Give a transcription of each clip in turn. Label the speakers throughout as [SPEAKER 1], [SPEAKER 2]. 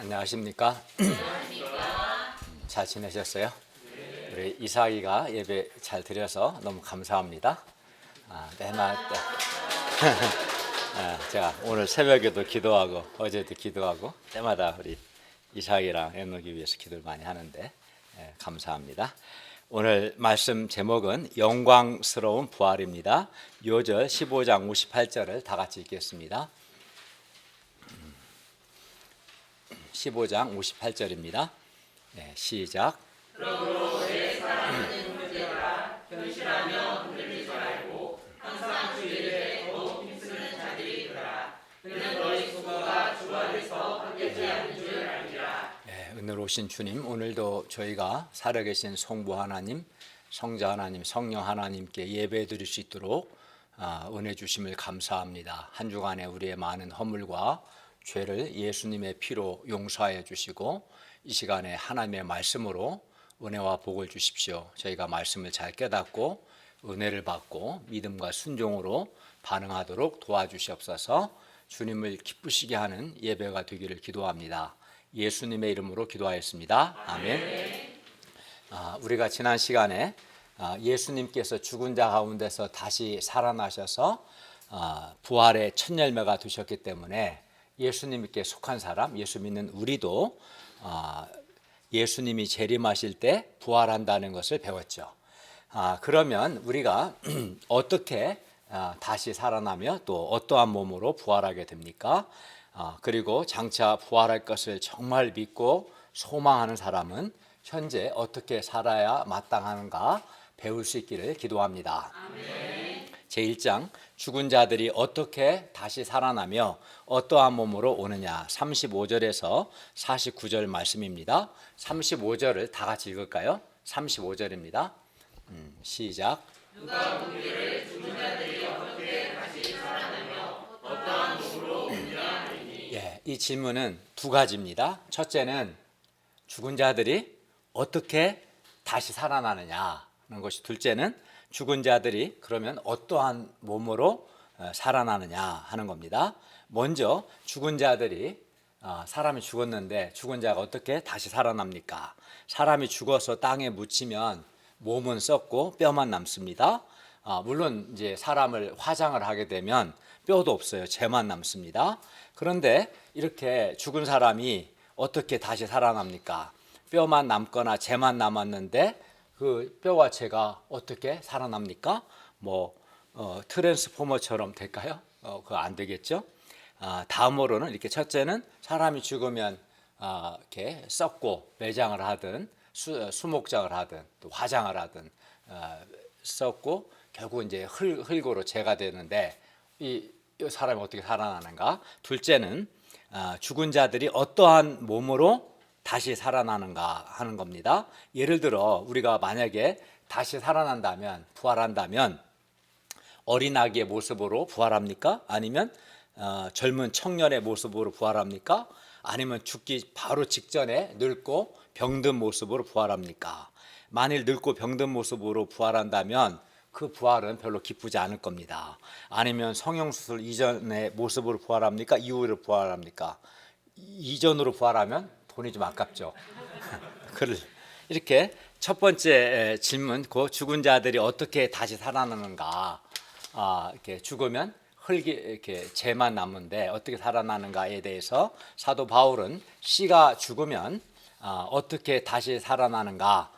[SPEAKER 1] 안녕하십니까? 잘 지내셨어요? 우리 이삭이가 예배 잘 드려서 너무 감사합니다. 매날 제가 오늘 새벽에도 기도하고 어제도 기도하고 때마다 우리 이삭이랑 애누기 위해서 기도를 많이 하는데 감사합니다. 오늘 말씀 제목은 영광스러운 부활입니다. 요절 15장 58절을 다 같이 읽겠습니다. 15장 58절입니다. 시작.
[SPEAKER 2] 그러므로 내 사랑하는 형제들아, 견실하며 흔들리지 말고 항상 주 일에 더욱 힘쓰는 자들이 되라. 그는 너희 수고가 주 안에서 헛되지 않는 줄 알리라.
[SPEAKER 1] 은혜로우신 주님, 오늘도 저희가 살아계신 성부 하나님, 성자 하나님, 성령 하나님께 예배 드릴 수 있도록 은혜 주심을 감사합니다. 한 주간에 우리의 많은 허물과 죄를 예수님의 피로 용서하여 주시고 이 시간에 하나님의 말씀으로 은혜와 복을 주십시오. 저희가 말씀을 잘 깨닫고 은혜를 받고 믿음과 순종으로 반응하도록 도와주시옵소서. 주님을 기쁘시게 하는 예배가 되기를 기도합니다. 예수님의 이름으로 기도하였습니다. 아멘. 우리가 지난 시간에 예수님께서 죽은 자 가운데서 다시 살아나셔서 부활의 첫 열매가 되셨기 때문에 예수님께 속한 사람, 예수 믿는 우리도 예수님이 재림하실 때 부활한다는 것을 배웠죠. 그러면 우리가 어떻게 다시 살아나며 또 어떠한 몸으로 부활하게 됩니까? 그리고 장차 부활할 것을 정말 믿고 소망하는 사람은 현재 어떻게 살아야 마땅하는가 배울 수 있기를 기도합니다. 아멘. 제1장 죽은 자들이 어떻게 다시 살아나며 어떠한 몸으로 오느냐 35절에서 49절 말씀입니다. 35절을 다 같이 읽을까요? 35절입니다. 시작.
[SPEAKER 2] 누가 보기를 죽은 자들이 어떻게 다시 살아나며 어떠한 몸으로 오느냐 하리니.
[SPEAKER 1] 이 질문은 두 가지입니다. 첫째는 죽은 자들이 어떻게 다시 살아나느냐 하는 것이, 둘째는 죽은 자들이 그러면 어떠한 몸으로 살아나느냐 하는 겁니다. 먼저 죽은 자들이, 사람이 죽었는데 죽은 자가 어떻게 다시 살아납니까? 사람이 죽어서 땅에 묻히면 몸은 썩고 뼈만 남습니다. 물론 이제 사람을 화장을 하게 되면 뼈도 없어요. 재만 남습니다. 그런데 이렇게 죽은 사람이 어떻게 다시 살아납니까? 뼈만 남거나 재만 남았는데 그 뼈와 재가 어떻게 살아납니까? 트랜스포머처럼 될까요? 그거 안 되겠죠? 다음으로는 이렇게, 첫째는 사람이 죽으면 이렇게 썩고 매장을 하든 수목장을 하든 또 화장을 하든 썩고 결국 이제 흙으로 재가 되는데 이 사람이 어떻게 살아나는가? 둘째는 죽은 자들이 어떠한 몸으로 다시 살아나는가 하는 겁니다. 예를 들어 우리가 만약에 다시 살아난다면, 부활한다면 어린아기의 모습으로 부활합니까? 아니면 젊은 청년의 모습으로 부활합니까? 아니면 죽기 바로 직전에 늙고 병든 모습으로 부활합니까? 만일 늙고 병든 모습으로 부활한다면 그 부활은 별로 기쁘지 않을 겁니다. 아니면 성형수술 이전의 모습으로 부활합니까? 이후로 부활합니까? 이전으로 부활하면 돈이 좀 아깝죠. 이렇게 첫 번째 질문, 그 죽은 자들이 어떻게 다시 살아나는가? 이렇게 죽으면 흙이 이렇게 재만 남는데 어떻게 살아나는가에 대해서 사도 바울은 씨가 죽으면 어떻게 다시 살아나는가?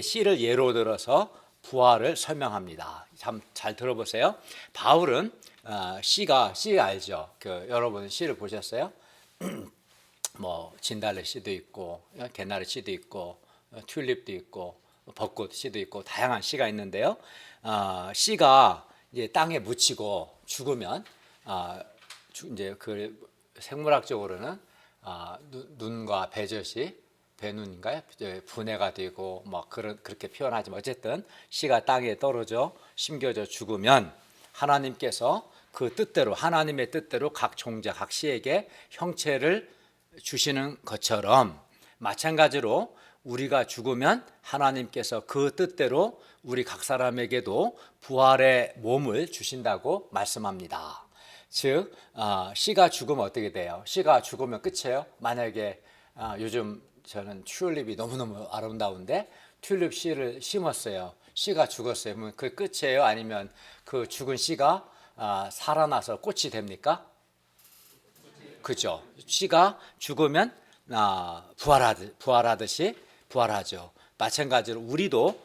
[SPEAKER 1] 씨를 예로 들어서 부활을 설명합니다. 참 잘 들어보세요. 바울은 씨 알죠? 여러분 씨를 보셨어요? 진달래 씨도 있고 개나리 씨도 있고 튤립도 있고 벚꽃 씨도 있고 다양한 씨가 있는데요. 씨가 이제 땅에 묻히고 죽으면 이제 그 생물학적으로는 눈과 배젖이 배눈인가요? 분해가 되고 그렇게 표현하지만 어쨌든 씨가 땅에 떨어져 심겨져 죽으면 하나님께서 그 뜻대로, 하나님의 뜻대로 각 종자, 각 씨에게 형체를 주시는 것처럼 마찬가지로 우리가 죽으면 하나님께서 그 뜻대로 우리 각 사람에게도 부활의 몸을 주신다고 말씀합니다. 즉 씨가 죽으면 어떻게 돼요? 씨가 죽으면 끝이에요. 만약에 요즘 저는 튤립이 너무너무 아름다운데 튤립 씨를 심었어요. 씨가 죽었어요. 그러면 그 끝이에요? 아니면 그 죽은 씨가 살아나서 꽃이 됩니까? 그죠? 씨가 죽으면 부활하듯이 부활하죠. 마찬가지로 우리도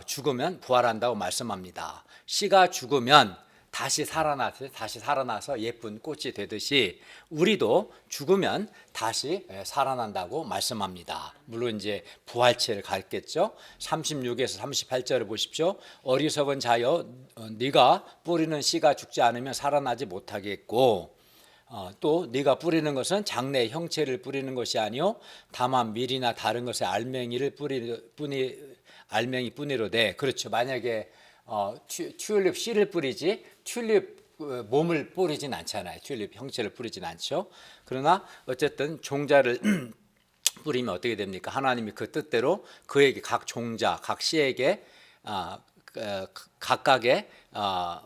[SPEAKER 1] 죽으면 부활한다고 말씀합니다. 씨가 죽으면 다시 살아나서 예쁜 꽃이 되듯이 우리도 죽으면 다시 살아난다고 말씀합니다. 물론 이제 부활체를 갖겠죠. 36에서 38절을 보십시오. 어리석은 자여 네가 뿌리는 씨가 죽지 않으면 살아나지 못하겠고 또 네가 뿌리는 것은 장래의 형체를 뿌리는 것이 아니요 다만 밀이나 다른 것의 알맹이 뿐이로되. 그렇죠. 만약에 튤립 씨를 뿌리지 튤립 몸을 뿌리진 않잖아요. 튤립 형체를 뿌리진 않죠. 그러나 어쨌든 종자를 뿌리면 어떻게 됩니까? 하나님이 그 뜻대로 그에게 각 종자, 각 씨에게 각각의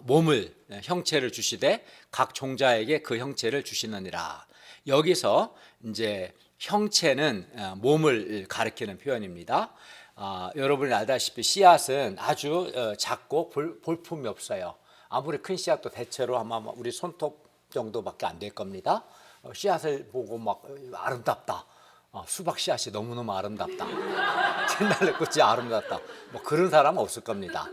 [SPEAKER 1] 몸을 형체를 주시되 각 종자에게 그 형체를 주시느니라. 여기서 이제 형체는 몸을 가리키는 표현입니다. 여러분이 알다시피 씨앗은 아주 작고 볼품이 없어요. 아무리 큰 씨앗도 대체로 아마 우리 손톱 정도밖에 안 될 겁니다. 씨앗을 보고 막 아름답다. 수박 씨앗이 너무너무 아름답다. 진달래 꽃이 아름답다. 뭐 그런 사람은 없을 겁니다.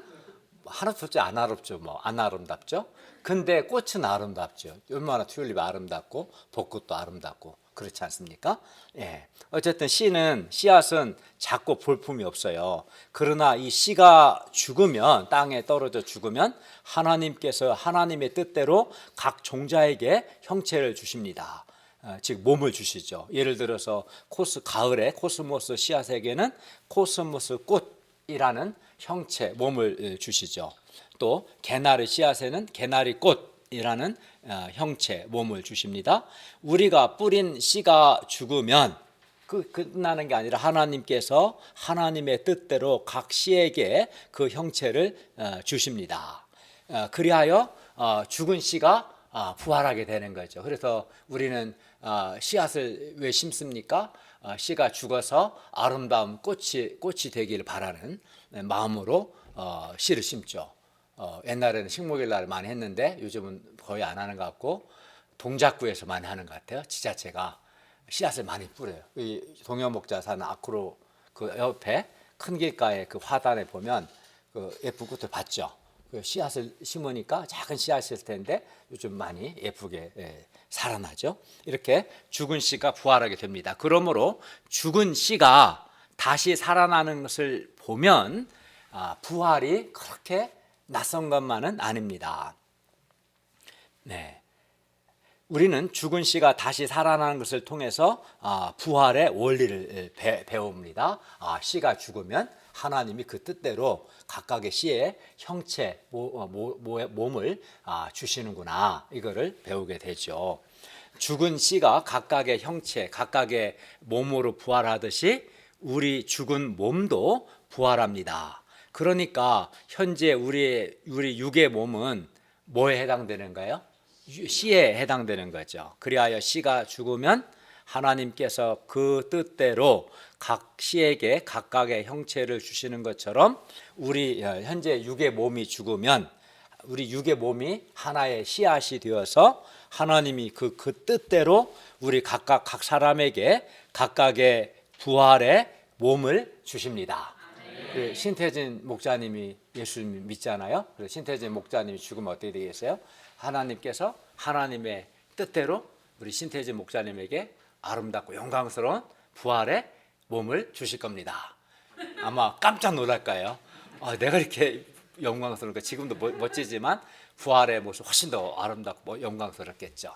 [SPEAKER 1] 하나도 솔직히 안 아름답죠. 안 아름답죠. 근데 꽃은 아름답죠. 얼마나 튤립이 아름답고 벚꽃도 아름답고 그렇지 않습니까? 예. 어쨌든 씨앗은 작고 볼품이 없어요. 그러나 이 씨가 죽으면 땅에 떨어져 죽으면 하나님께서 하나님의 뜻대로 각 종자에게 형체를 주십니다. 즉 몸을 주시죠. 예를 들어서 가을에 코스모스 씨앗에게는 코스모스 꽃이라는 형체 몸을 주시죠. 또 개나리 씨앗에는 개나리 꽃이라는 형체 몸을 주십니다. 우리가 뿌린 씨가 죽으면 끝나는 게 아니라 하나님께서 하나님의 뜻대로 각 씨에게 그 형체를 주십니다. 그리하여 죽은 씨가 부활하게 되는 거죠. 그래서 우리는 씨앗을 왜 심습니까? 씨가 죽어서 아름다운 꽃이 되기를 바라는 마음으로 씨를 심죠. 옛날에는 식목일 날 많이 했는데 요즘은 거의 안 하는 것 같고 동작구에서 많이 하는 것 같아요. 지자체가 씨앗을 많이 뿌려요. 이 동해목자 사는 아크로 그 옆에 큰 길가에 그 화단에 보면 그 예쁜 꽃을 봤죠. 그 씨앗을 심으니까 작은 씨앗일 텐데 요즘 많이 예쁘게 살아나죠. 이렇게 죽은 씨가 부활하게 됩니다. 그러므로 죽은 씨가 다시 살아나는 것을 보면 부활이 그렇게 낯선 것만은 아닙니다. 네. 우리는 죽은 씨가 다시 살아나는 것을 통해서 부활의 원리를 배웁니다. 씨가 죽으면 하나님이 그 뜻대로 각각의 씨의 형체, 몸을 주시는구나. 이거를 배우게 되죠. 죽은 씨가 각각의 형체, 각각의 몸으로 부활하듯이 우리 죽은 몸도 부활합니다. 그러니까 현재 우리 육의 몸은 뭐에 해당되는가요? 씨에 해당되는 거죠. 그리하여 씨가 죽으면 하나님께서 그 뜻대로 각 씨에게 각각의 형체를 주시는 것처럼 우리 현재 육의 몸이 죽으면 우리 육의 몸이 하나의 씨앗이 되어서 하나님이 그 뜻대로 우리 각 사람에게 각각의 부활의 몸을 주십니다. 그 신태진 목사님이 예수 믿잖아요. 그래서 신태진 목사님이 죽으면 어떻게 되겠어요? 하나님께서 하나님의 뜻대로 우리 신태진 목사님에게 아름답고 영광스러운 부활의 몸을 주실 겁니다. 아마 깜짝 놀랄 거예요. 내가 이렇게 영광스러운가. 지금도 멋지지만 부활의 모습 훨씬 더 아름답고 영광스럽겠죠.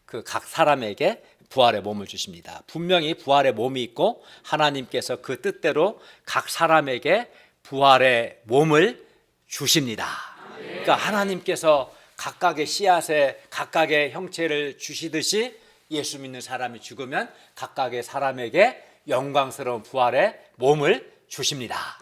[SPEAKER 1] 그 각 사람에게 부활의 몸을 주십니다. 분명히 부활의 몸이 있고 하나님께서 그 뜻대로 각 사람에게 부활의 몸을 주십니다. 그러니까 하나님께서 각각의 씨앗에 각각의 형체를 주시듯이 예수 믿는 사람이 죽으면 각각의 사람에게 영광스러운 부활의 몸을 주십니다.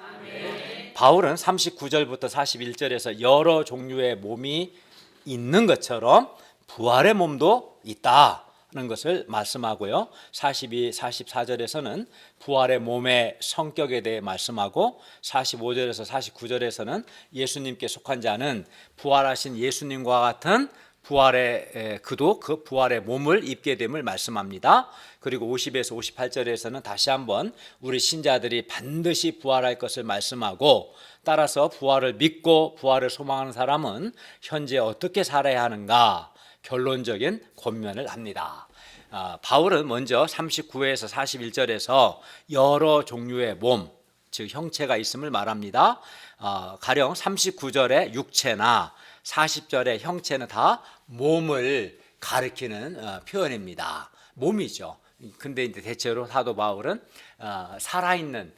[SPEAKER 1] 바울은 39절부터 41절에서 여러 종류의 몸이 있는 것처럼 부활의 몸도 있다는 것을 말씀하고요. 42, 44절에서는 부활의 몸의 성격에 대해 말씀하고 45절에서 49절에서는 예수님께 속한 자는 부활하신 예수님과 같은 부활의 그도 그 부활의 몸을 입게 됨을 말씀합니다. 그리고 50에서 58절에서는 다시 한번 우리 신자들이 반드시 부활할 것을 말씀하고, 따라서 부활을 믿고 부활을 소망하는 사람은 현재 어떻게 살아야 하는가 결론적인 권면을 합니다. 바울은 먼저 39에서 41절에서 여러 종류의 몸, 즉 형체가 있음을 말합니다. 가령 39절의 육체나 40절의 형체는 다 몸을 가리키는 표현입니다. 몸이죠. 근데 이제 대체로 사도 바울은 살아있는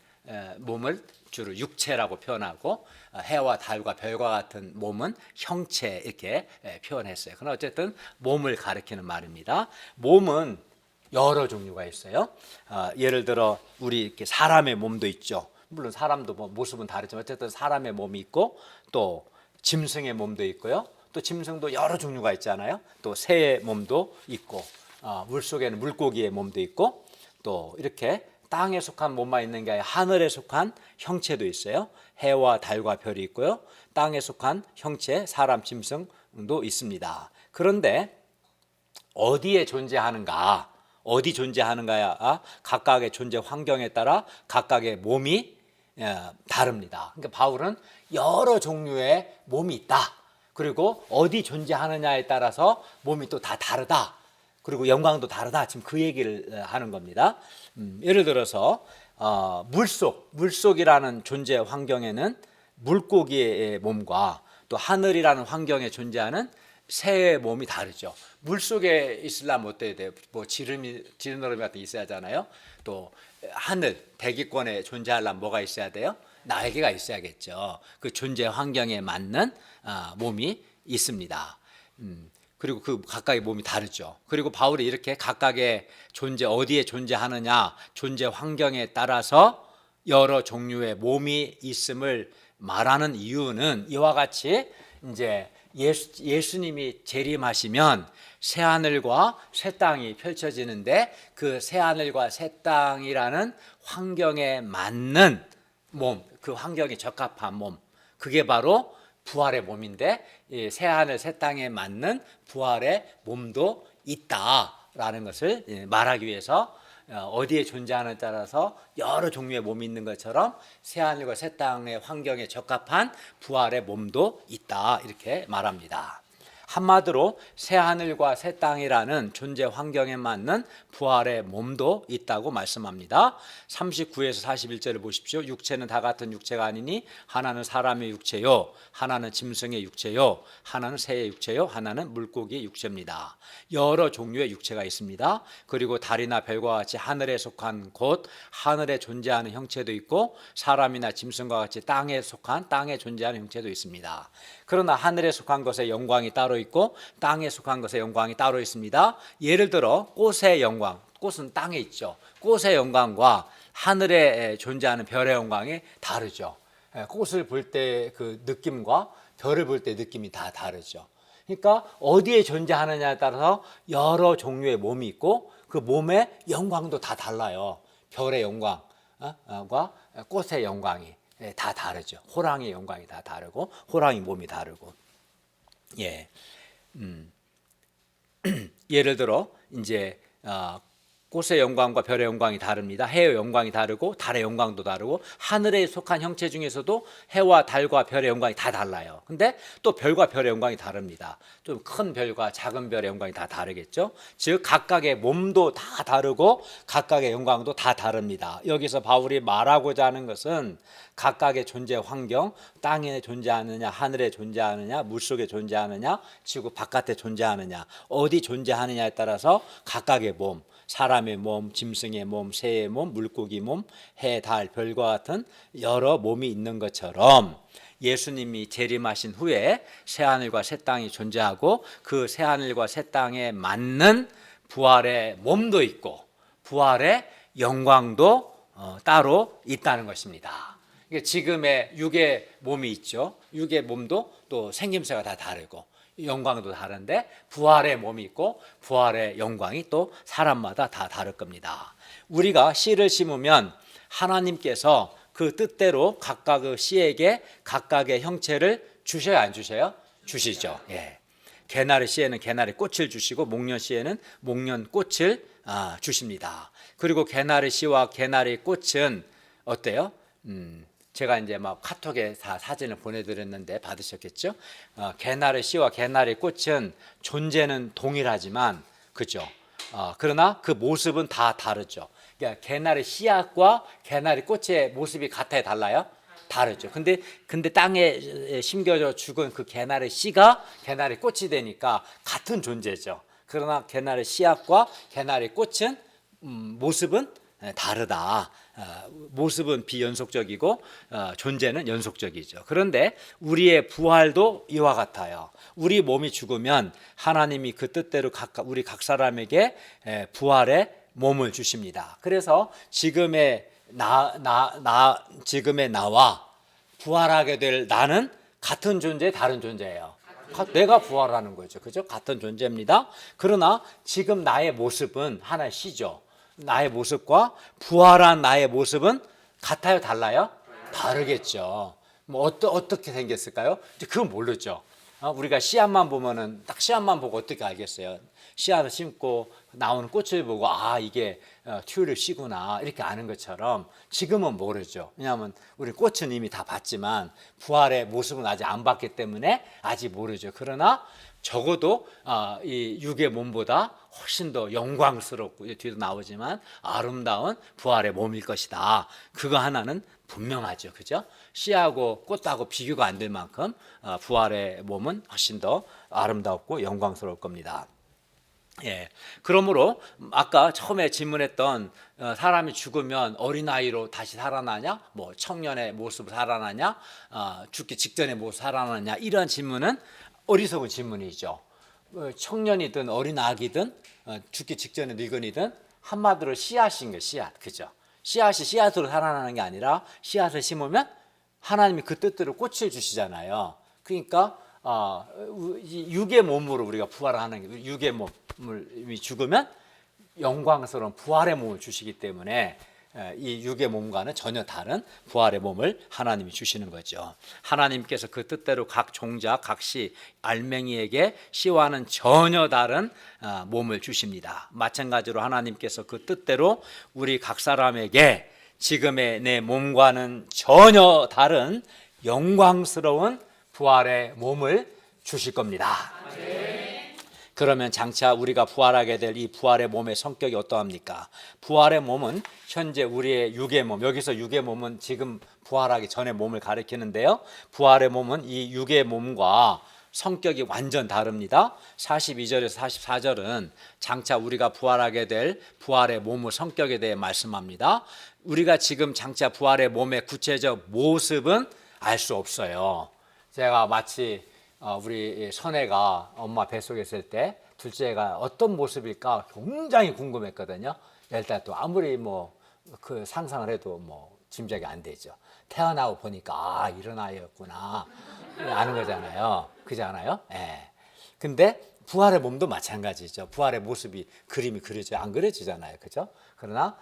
[SPEAKER 1] 몸을 주로 육체라고 표현하고, 해와 달과 별과 같은 몸은 형체 이렇게 표현했어요. 그러나 어쨌든 몸을 가리키는 말입니다. 몸은 여러 종류가 있어요. 예를 들어 우리 이렇게 사람의 몸도 있죠. 물론 사람도 뭐 모습은 다르지만 어쨌든 사람의 몸이 있고, 또 짐승의 몸도 있고요. 또 짐승도 여러 종류가 있잖아요. 또 새의 몸도 있고, 물속에는 물고기의 몸도 있고, 또 이렇게 땅에 속한 몸만 있는 게 아니라 하늘에 속한 형체도 있어요. 해와 달과 별이 있고요. 땅에 속한 형체, 사람, 짐승도 있습니다. 그런데 어디에 존재하는가, 어디 존재하는가야 각각의 존재 환경에 따라 각각의 몸이 다릅니다. 그러니까 바울은 여러 종류의 몸이 있다. 그리고 어디 존재하느냐에 따라서 몸이 또 다 다르다. 그리고 영광도 다르다. 지금 그 얘기를 하는 겁니다. 예를 들어서 물속이라는 존재 환경에는 물고기의 몸과 또 하늘이라는 환경에 존재하는 새의 몸이 다르죠. 물속에 있으려면 어때야 돼요? 뭐 지느러미 같은 게 있어야 하잖아요. 또 하늘, 대기권에 존재하려면 뭐가 있어야 돼요? 날개가 있어야겠죠. 그 존재 환경에 맞는 몸이 있습니다. 그리고 그 각각의 몸이 다르죠. 그리고 바울이 이렇게 각각의 존재, 어디에 존재하느냐, 존재 환경에 따라서 여러 종류의 몸이 있음을 말하는 이유는 이와 같이 이제 예수님이 재림하시면 새 하늘과 새 땅이 펼쳐지는데, 그 새 하늘과 새 땅이라는 환경에 맞는 몸, 그 환경에 적합한 몸, 그게 바로 부활의 몸인데, 새 하늘 새 땅에 맞는 부활의 몸도 있다라는 것을 말하기 위해서 어디에 존재하느냐에 따라서 여러 종류의 몸이 있는 것처럼 새 하늘과 새 땅의 환경에 적합한 부활의 몸도 있다, 이렇게 말합니다. 한마디로 새 하늘과 새 땅이라는 존재 환경에 맞는 부활의 몸도 있다고 말씀합니다. 39에서 41절을 보십시오. 육체는 다 같은 육체가 아니니 하나는 사람의 육체요, 하나는 짐승의 육체요, 하나는 새의 육체요, 하나는 물고기의 육체입니다. 여러 종류의 육체가 있습니다. 그리고 달이나 별과 같이 하늘에 속한 곳, 하늘에 존재하는 형체도 있고, 사람이나 짐승과 같이 땅에 속한, 땅에 존재하는 형체도 있습니다. 그러나 하늘에 속한 것의 영광이 따로 있고 땅에 속한 것의 영광이 따로 있습니다. 예를 들어 꽃의 영광, 꽃은 땅에 있죠. 꽃의 영광과 하늘에 존재하는 별의 영광이 다르죠. 꽃을 볼 때 그 느낌과 별을 볼 때 느낌이 다 다르죠. 그러니까 어디에 존재하느냐에 따라서 여러 종류의 몸이 있고, 그 몸의 영광도 다 달라요. 별의 영광과 꽃의 영광이 다 다르죠. 호랑이의 영광이 다 다르고, 호랑이 몸이 다르고. 예를 들어 이제 꽃의 영광과 별의 영광이 다릅니다. 해의 영광이 다르고 달의 영광도 다르고, 하늘에 속한 형체 중에서도 해와 달과 별의 영광이 다 달라요. 근데 또 별과 별의 영광이 다릅니다. 좀 큰 별과 작은 별의 영광이 다 다르겠죠. 즉 각각의 몸도 다 다르고 각각의 영광도 다 다릅니다. 여기서 바울이 말하고자 하는 것은 각각의 존재 환경, 땅에 존재하느냐, 하늘에 존재하느냐, 물속에 존재하느냐, 지구 바깥에 존재하느냐, 어디 존재하느냐에 따라서 각각의 몸, 사람의 몸, 짐승의 몸, 새의 몸, 물고기 몸, 해, 달, 별과 같은 여러 몸이 있는 것처럼 예수님이 재림하신 후에 새하늘과 새 땅이 존재하고, 그 새하늘과 새 땅에 맞는 부활의 몸도 있고 부활의 영광도 따로 있다는 것입니다. 지금의 육의 몸이 있죠. 육의 몸도 또 생김새가 다 다르고, 영광도 다른데 부활의 몸이 있고 부활의 영광이 또 사람마다 다 다를 겁니다. 우리가 씨를 심으면 하나님께서 그 뜻대로 각각 그 씨에게 각각의 형체를 주셔야 안 주셔요? 주시죠. 예. 개나리 씨에는 개나리 꽃을 주시고 목련 씨에는 목련 꽃을 주십니다. 그리고 개나리 씨와 개나리 꽃은 어때요? 제가 이제 막 카톡에 다 사진을 보내드렸는데 받으셨겠죠? 개나리 씨와 개나리 꽃은 존재는 동일하지만, 그죠? 그러나 그 모습은 다 다르죠. 그러니까 개나리 씨앗과 개나리 꽃의 모습이 같아요, 달라요? 다르죠. 근데 땅에 심겨져 죽은 그 개나리 씨가 개나리 꽃이 되니까 같은 존재죠. 그러나 개나리 씨앗과 개나리 꽃은 모습은 다르다. 모습은 비연속적이고 존재는 연속적이죠. 그런데 우리의 부활도 이와 같아요. 우리 몸이 죽으면 하나님이 그 뜻대로 우리 각 사람에게 부활의 몸을 주십니다. 그래서 지금의 나와 부활하게 될 나는 같은 존재, 다른 존재예요. 내가 부활하는 거죠. 그죠? 같은 존재입니다. 그러나 지금 나의 모습은 하나의 씨죠. 나의 모습과 부활한 나의 모습은 같아요, 달라요? 다르겠죠. 뭐 어떻게 생겼을까요? 이제 그건 모르죠. 우리가 씨앗만 보면은 딱 씨앗만 보고 어떻게 알겠어요? 씨앗을 심고 나오는 꽃을 보고 이게 튤립 씨구나 이렇게 아는 것처럼 지금은 모르죠. 왜냐하면 우리 꽃은 이미 다 봤지만 부활의 모습은 아직 안 봤기 때문에 아직 모르죠. 그러나 적어도 이 육의 몸보다 훨씬 더 영광스럽고 뒤도 나오지만 아름다운 부활의 몸일 것이다. 그거 하나는 분명하죠. 그죠? 씨하고 꽃하고 비교가 안 될 만큼 부활의 몸은 훨씬 더 아름답고 영광스러울 겁니다. 예. 그러므로 아까 처음에 질문했던 사람이 죽으면 어린아이로 다시 살아나냐? 뭐 청년의 모습으로 살아나냐? 죽기 직전의 모습 살아나냐? 이런 질문은 어리석은 질문이죠. 청년이든 어린 아기든 죽기 직전의 늙은이든 한마디로 씨앗인 거예요. 씨앗. 그죠? 씨앗이 씨앗으로 살아나는 게 아니라 씨앗을 심으면 하나님이 그 뜻대로 꽃을 주시잖아요. 그러니까 육의 몸으로 우리가 부활하는 게 육의 몸이 죽으면 영광스러운 부활의 몸을 주시기 때문에 이 육의 몸과는 전혀 다른 부활의 몸을 하나님이 주시는 거죠. 하나님께서 그 뜻대로 각 종자, 각 씨, 알맹이에게 씨와는 전혀 다른 몸을 주십니다. 마찬가지로 하나님께서 그 뜻대로 우리 각 사람에게 지금의 내 몸과는 전혀 다른 영광스러운 부활의 몸을 주실 겁니다. 그러면 장차 우리가 부활하게 될 이 부활의 몸의 성격이 어떠합니까? 부활의 몸은 현재 우리의 육의 몸, 여기서 육의 몸은 지금 부활하기 전의 몸을 가리키는데요. 부활의 몸은 이 육의 몸과 성격이 완전 다릅니다. 42절에서 44절은 장차 우리가 부활하게 될 부활의 몸의 성격에 대해 말씀합니다. 우리가 지금 장차 부활의 몸의 구체적 모습은 알 수 없어요. 제가 마치 우리 선혜가 엄마 뱃속에 있을 때 둘째가 어떤 모습일까 굉장히 궁금했거든요. 일단 또 아무리 그 상상을 해도 짐작이 안 되죠. 태어나고 보니까 이런 아이였구나 아는 거잖아요. 그렇지 않아요? 예. 근데 부활의 몸도 마찬가지죠. 부활의 모습이 그림이 그려져 안 그려지잖아요. 그죠? 그러나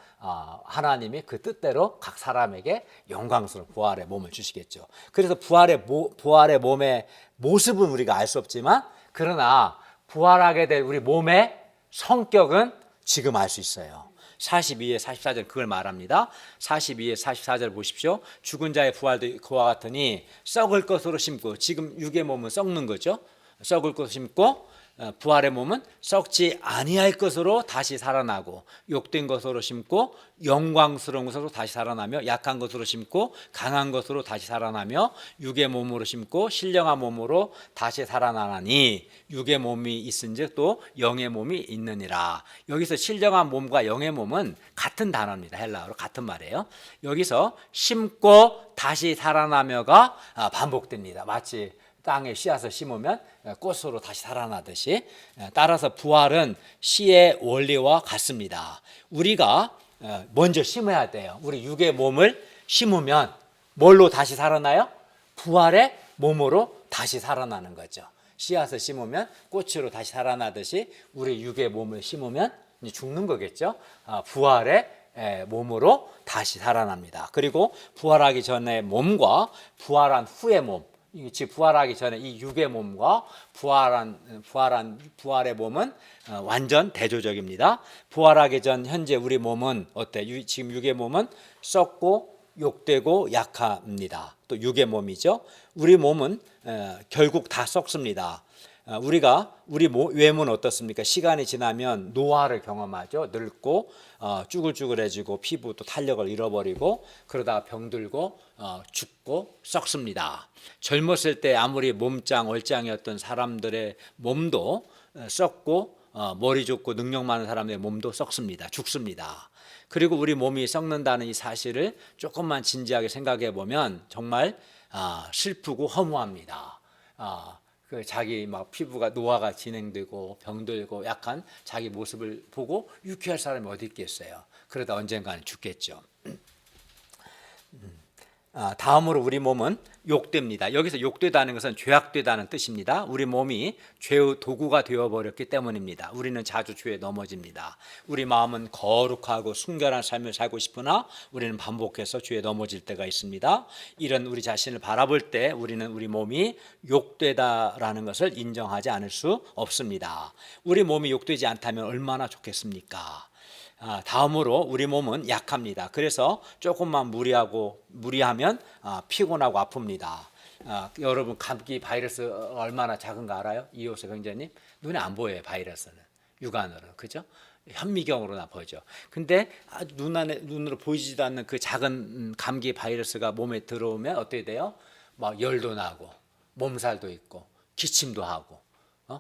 [SPEAKER 1] 하나님이 그 뜻대로 각 사람에게 영광스러운 부활의 몸을 주시겠죠. 그래서 부활의 몸의 모습은 우리가 알 수 없지만 그러나 부활하게 될 우리 몸의 성격은 지금 알 수 있어요. 42에 44절 그걸 말합니다. 42에 44절 보십시오. 죽은 자의 부활도 그와 같으니 썩을 것으로 심고, 지금 육의 몸은 썩는 거죠. 썩을 것으로 심고 부활의 몸은 썩지 아니할 것으로 다시 살아나고, 욕된 것으로 심고 영광스러운 것으로 다시 살아나며, 약한 것으로 심고 강한 것으로 다시 살아나며, 육의 몸으로 심고 신령한 몸으로 다시 살아나니 육의 몸이 있은즉 또 영의 몸이 있느니라. 여기서 신령한 몸과 영의 몸은 같은 단어입니다. 헬라어로 같은 말이에요. 여기서 심고 다시 살아나며가 반복됩니다. 마치 땅에 씨앗을 심으면 꽃으로 다시 살아나듯이. 따라서 부활은 씨의 원리와 같습니다. 우리가 먼저 심어야 돼요. 우리 육의 몸을 심으면 뭘로 다시 살아나요? 부활의 몸으로 다시 살아나는 거죠. 씨앗을 심으면 꽃으로 다시 살아나듯이 우리 육의 몸을 심으면 이제 죽는 거겠죠. 부활의 몸으로 다시 살아납니다. 그리고 부활하기 전의 몸과 부활한 후의 몸, 즉 부활하기 전에 이 육의 몸과 부활의 몸은 완전 대조적입니다. 부활하기 전 현재 우리 몸은 어때? 지금 육의 몸은 썩고 욕되고 약합니다. 또 육의 몸이죠. 우리 몸은 결국 다 썩습니다. 우리 외모는 어떻습니까? 시간이 지나면 노화를 경험하죠. 늙고 쭈글쭈글해지고 피부도 탄력을 잃어버리고 그러다가 병들고 죽고 썩습니다. 젊었을 때 아무리 몸짱 얼짱이었던 사람들의 몸도 썩고 머리 좋고 능력 많은 사람의 몸도 썩습니다. 죽습니다. 그리고 우리 몸이 썩는다는 이 사실을 조금만 진지하게 생각해 보면 정말 슬프고 허무합니다. 그 자기 막 피부가 노화가 진행되고 병들고 약한 자기 모습을 보고 유쾌할 사람이 어디 있겠어요. 그러다 언젠가는 죽겠죠. 다음으로 우리 몸은 욕됩니다. 여기서 욕되다는 것은 죄악되다는 뜻입니다. 우리 몸이 죄의 도구가 되어버렸기 때문입니다. 우리는 자주 죄에 넘어집니다. 우리 마음은 거룩하고 순결한 삶을 살고 싶으나 우리는 반복해서 죄에 넘어질 때가 있습니다. 이런 우리 자신을 바라볼 때 우리는 우리 몸이 욕되다라는 것을 인정하지 않을 수 없습니다. 우리 몸이 욕되지 않다면 얼마나 좋겠습니까? 다음으로 우리 몸은 약합니다. 그래서 조금만 무리하면 피곤하고 아픕니다. 여러분 감기 바이러스 얼마나 작은가 알아요? 이호세 경제님 눈에 안 보여요. 바이러스는 육안으로 그죠? 현미경으로나 보죠. 근데 눈으로 보이지도 않는 그 작은 감기 바이러스가 몸에 들어오면 어떻게 돼요? 막 열도 나고 몸살도 있고 기침도 하고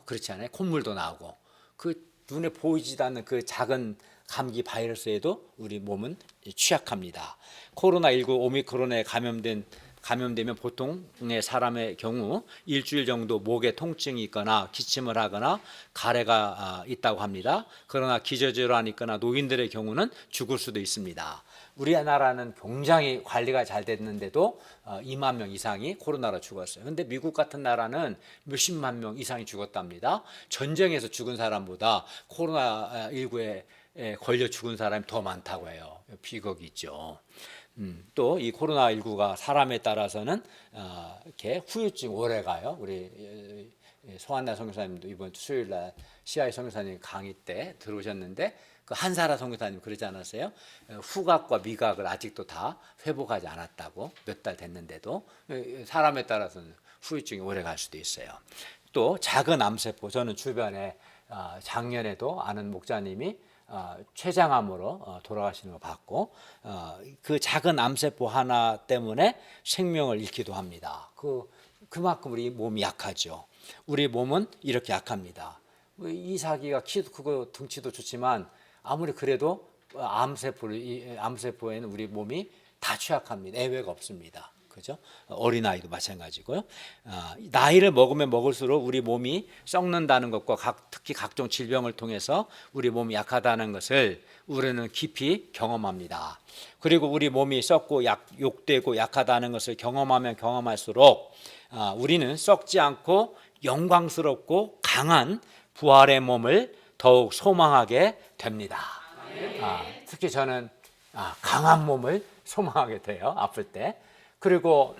[SPEAKER 1] 그렇지 않아요? 콧물도 나고 그 눈에 보이지도 않는 그 작은 감기 바이러스에도 우리 몸은 취약합니다. 코로나19 오미크론에 감염되면 보통의 사람의 경우 일주일 정도 목에 통증이 있거나 기침을 하거나 가래가 있다고 합니다. 그러나 기저질환이 있거나 노인들의 경우는 죽을 수도 있습니다. 우리나라는 굉장히 관리가 잘 됐는데도 2만 명 이상이 코로나로 죽었어요. 그런데 미국 같은 나라는 몇십만 명 이상이 죽었답니다. 전쟁에서 죽은 사람보다 코로나19에 걸려 죽은 사람이 더 많다고 해요. 비극이 있죠. 또 이 코로나19가 사람에 따라서는 이렇게 후유증 오래 가요. 우리 소한나 선교사님도 이번 수요일 날 CI 선교사님 강의 때 들어오셨는데 그 한사라 선교사님 그러지 않았어요? 후각과 미각을 아직도 다 회복하지 않았다고 몇 달 됐는데도 사람에 따라서는 후유증이 오래 갈 수도 있어요. 또 작은 암세포 저는 주변에 작년에도 아는 목사님이 췌장암으로 돌아가시는 거 봤고 그 작은 암세포 하나 때문에 생명을 잃기도 합니다. 그만큼 우리 몸이 약하죠. 우리 몸은 이렇게 약합니다. 이삭이가 키도 크고 등치도 좋지만 아무리 그래도 암세포에는 우리 몸이 다 취약합니다. 예외가 없습니다. 그죠? 어린아이도 마찬가지고요. 나이를 먹으면 먹을수록 우리 몸이 썩는다는 것과 특히 각종 질병을 통해서 우리 몸이 약하다는 것을 우리는 깊이 경험합니다. 그리고 우리 몸이 썩고 욕되고 약하다는 것을 경험하면 경험할수록 우리는 썩지 않고 영광스럽고 강한 부활의 몸을 더욱 소망하게 됩니다. 특히 저는 강한 몸을 소망하게 돼요. 아플 때. 그리고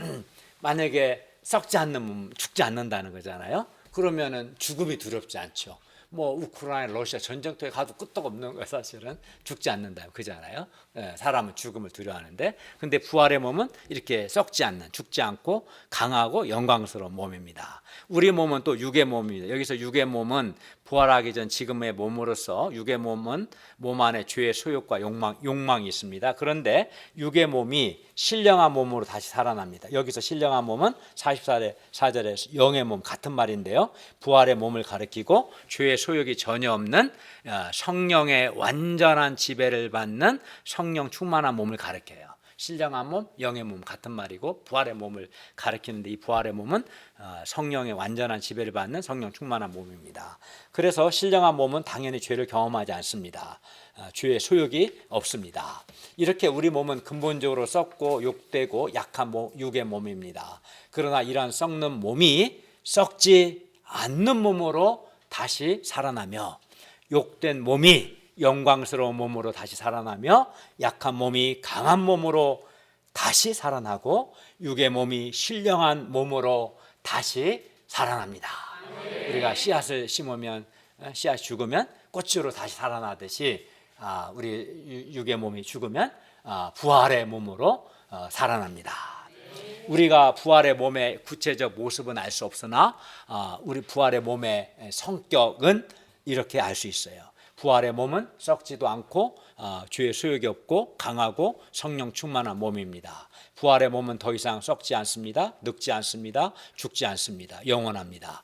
[SPEAKER 1] 만약에 썩지 않는 몸, 죽지 않는다는 거잖아요. 그러면은 죽음이 두렵지 않죠. 뭐 우크라이나, 러시아 전쟁터에 가도 끄떡없는 거 사실은 죽지 않는다 그잖아요. 사람은 죽음을 두려워하는데, 근데 부활의 몸은 이렇게 썩지 않는, 죽지 않고 강하고 영광스러운 몸입니다. 우리 몸은 또 육의 몸입니다. 여기서 육의 몸은 부활하기 전 지금의 몸으로서 육의 몸은 몸 안에 죄의 소욕과 욕망이 있습니다. 그런데 육의 몸이 신령한 몸으로 다시 살아납니다. 여기서 신령한 몸은 44절에 영의 몸 같은 말인데요. 부활의 몸을 가리키고 죄의 소욕이 전혀 없는 성령의 완전한 지배를 받는 성령 충만한 몸을 가리켜요. 신령한 몸, 영의 몸 같은 말이고 부활의 몸을 가리키는데 이 부활의 몸은 성령의 완전한 지배를 받는 성령 충만한 몸입니다. 그래서 신령한 몸은 당연히 죄를 경험하지 않습니다. 죄의 소욕이 없습니다. 이렇게 우리 몸은 근본적으로 썩고 욕되고 약한 육의 몸입니다. 그러나 이러한 썩는 몸이 썩지 않는 몸으로 다시 살아나며, 욕된 몸이 영광스러운 몸으로 다시 살아나며, 약한 몸이 강한 몸으로 다시 살아나고, 육의 몸이 신령한 몸으로 다시 살아납니다. 우리가 씨앗을 심으면, 씨앗이 죽으면 꽃으로 다시 살아나듯이 우리 육의 몸이 죽으면 부활의 몸으로 살아납니다. 우리가 부활의 몸의 구체적 모습은 알 수 없으나 우리 부활의 몸의 성격은 이렇게 알 수 있어요. 부활의 몸은 썩지도 않고 죄의 소욕이 없고 강하고 성령 충만한 몸입니다. 부활의 몸은 더 이상 썩지 않습니다. 늙지 않습니다. 죽지 않습니다. 영원합니다.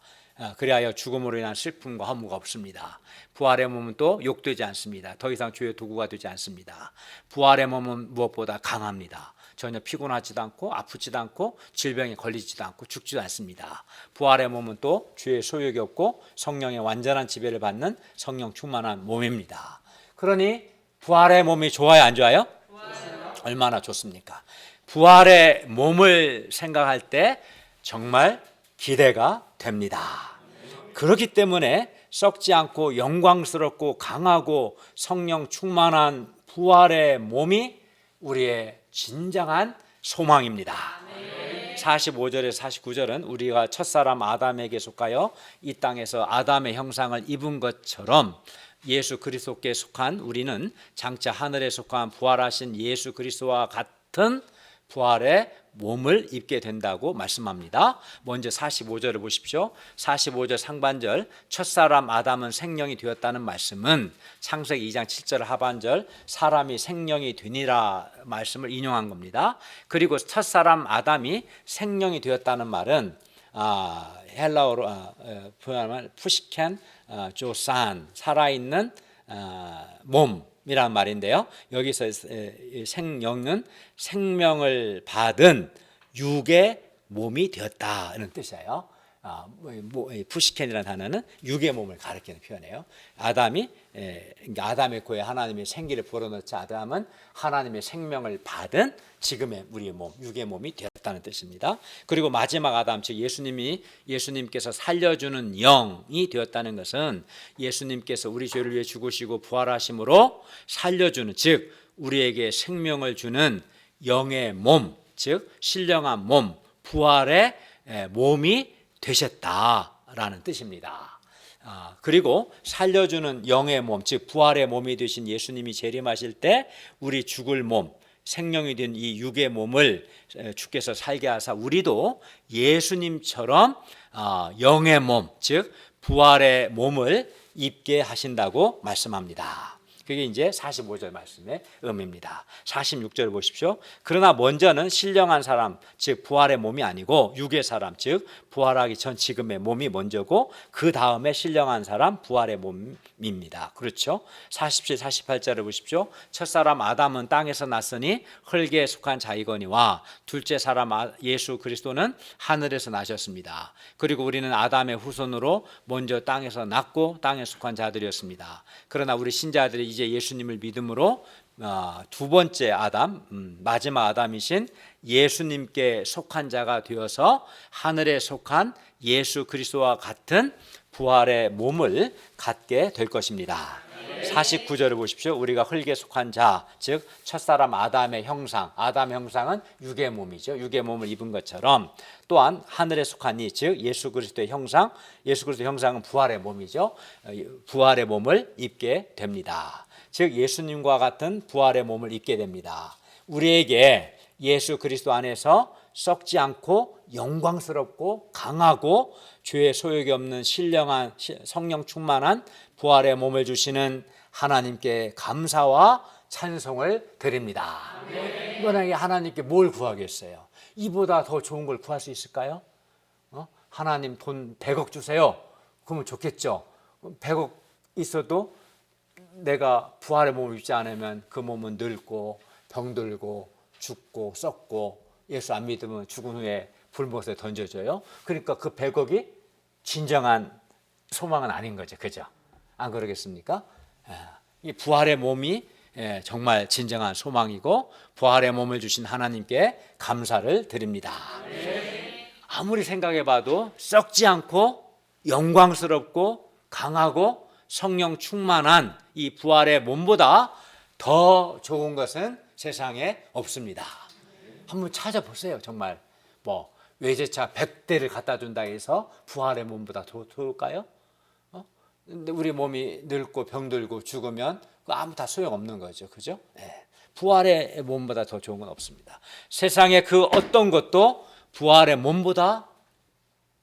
[SPEAKER 1] 그리하여 죽음으로 인한 슬픔과 허무가 없습니다. 부활의 몸은 또 욕되지 않습니다. 더 이상 죄의 도구가 되지 않습니다. 부활의 몸은 무엇보다 강합니다. 전혀 피곤하지도 않고 아프지도 않고 질병에 걸리지도 않고 죽지도 않습니다. 부활의 몸은 또 죄의 소욕이 없고 성령의 완전한 지배를 받는 성령 충만한 몸입니다. 그러니 부활의 몸이 좋아요, 안 좋아요? 얼마나 좋습니까? 부활의 몸을 생각할 때 정말 기대가 됩니다. 그렇기 때문에 썩지 않고 영광스럽고 강하고 성령 충만한 부활의 몸이 우리의 진정한 소망입니다. 45절에서 49절은 우리가 첫사람 아담에게 속하여 이 땅에서 아담의 형상을 입은 것처럼 예수 그리스도께 속한 우리는 장차 하늘에 속한 부활하신 예수 그리스도와 같은 부활의 몸을 입게 된다고 말씀합니다. 먼저 45절을 보십시오. 45절 상반절 첫사람 아담은 생명이 되었다는 말씀은 창세기 2장 7절 하반절 사람이 생명이 되니라 말씀을 인용한 겁니다. 그리고 첫사람 아담이 생명이 되었다는 말은 헬라어로 표현하면 푸시켄 조산 살아있는 몸이란 말인데요. 여기서 생명은 생명을 받은 육의 몸이 되었다는 뜻이에요. 푸시켄이라는 단어는 육의 몸을 가리키는 표현이에요. 아담의 코에 하나님의 생기를 불어넣지 아담은 하나님의 생명을 받은 지금의 우리의 몸, 육의 몸이 되었다는 뜻입니다. 그리고 마지막 아담, 즉 예수님께서 살려주는 영이 되었다는 것은 예수님께서 우리 죄를 위해 죽으시고 부활하심으로 살려주는, 즉 우리에게 생명을 주는 영의 몸, 즉 신령한 몸, 부활의 몸이 되셨다라는 뜻입니다. 그리고 살려주는 영의 몸, 즉 부활의 몸이 되신 예수님이 재림하실 때 우리 죽을 몸, 생명이 된 이 육의 몸을 주께서 살게 하사 우리도 예수님처럼 영의 몸, 즉 부활의 몸을 입게 하신다고 말씀합니다. 그게 이제 45절 말씀의 의미입니다. 46절 보십시오. 그러나 먼저는 신령한 사람, 즉 부활의 몸이 아니고 육의 사람, 즉 부활하기 전 지금의 몸이 먼저고 그 다음에 신령한 사람, 부활의 몸입니다. 그렇죠? 47, 48절을 보십시오. 첫사람 아담은 땅에서 났으니 흙에 속한 자이거니와 둘째 사람 예수 그리스도는 하늘에서 나셨습니다. 그리고 우리는 아담의 후손으로 먼저 땅에서 났고 땅에 속한 자들이었습니다. 그러나 우리 신자들이 이제 예수님을 믿음으로 두 번째 아담, 마지막 아담이신 예수님께 속한 자가 되어서 하늘에 속한 예수 그리스도와 같은 부활의 몸을 갖게 될 것입니다. 49절을 보십시오. 우리가 흙에 속한 자, 즉 첫사람 아담의 형상, 아담의 형상은 육의 몸이죠. 육의 몸을 입은 것처럼 또한 하늘에 속한 이, 즉 예수 그리스도의 형상, 예수 그리스도의 형상은 부활의 몸이죠. 부활의 몸을 입게 됩니다. 즉 예수님과 같은 부활의 몸을 입게 됩니다. 우리에게 예수 그리스도 안에서 썩지 않고 영광스럽고 강하고 죄의 소욕이 없는 신령한 성령 충만한 부활의 몸을 주시는 하나님께 감사와 찬송을 드립니다. 만약에 하나님께 뭘 구하겠어요? 이보다 더 좋은 걸 구할 수 있을까요? 하나님 돈 100억 주세요. 그러면 좋겠죠. 100억 있어도 내가 부활의 몸을 입지 않으면 그 몸은 늙고 병들고 죽고 썩고 예수 안 믿으면 죽은 후에 불못에 던져져요. 그러니까 그 100억이 진정한 소망은 아닌 거죠. 그죠? 안 그러겠습니까? 이 부활의 몸이 정말 진정한 소망이고 부활의 몸을 주신 하나님께 감사를 드립니다. 아무리 생각해 봐도 썩지 않고 영광스럽고 강하고 성령 충만한 이 부활의 몸보다 더 좋은 것은 세상에 없습니다. 한번 찾아보세요. 정말 뭐 외제차 100대를 갖다 준다 해서 부활의 몸보다 더 좋을까요? 근데 우리 몸이 늙고 병들고 죽으면 아무 다 소용없는 거죠. 그죠? 네. 부활의 몸보다 더 좋은 건 없습니다. 세상의 그 어떤 것도 부활의 몸보다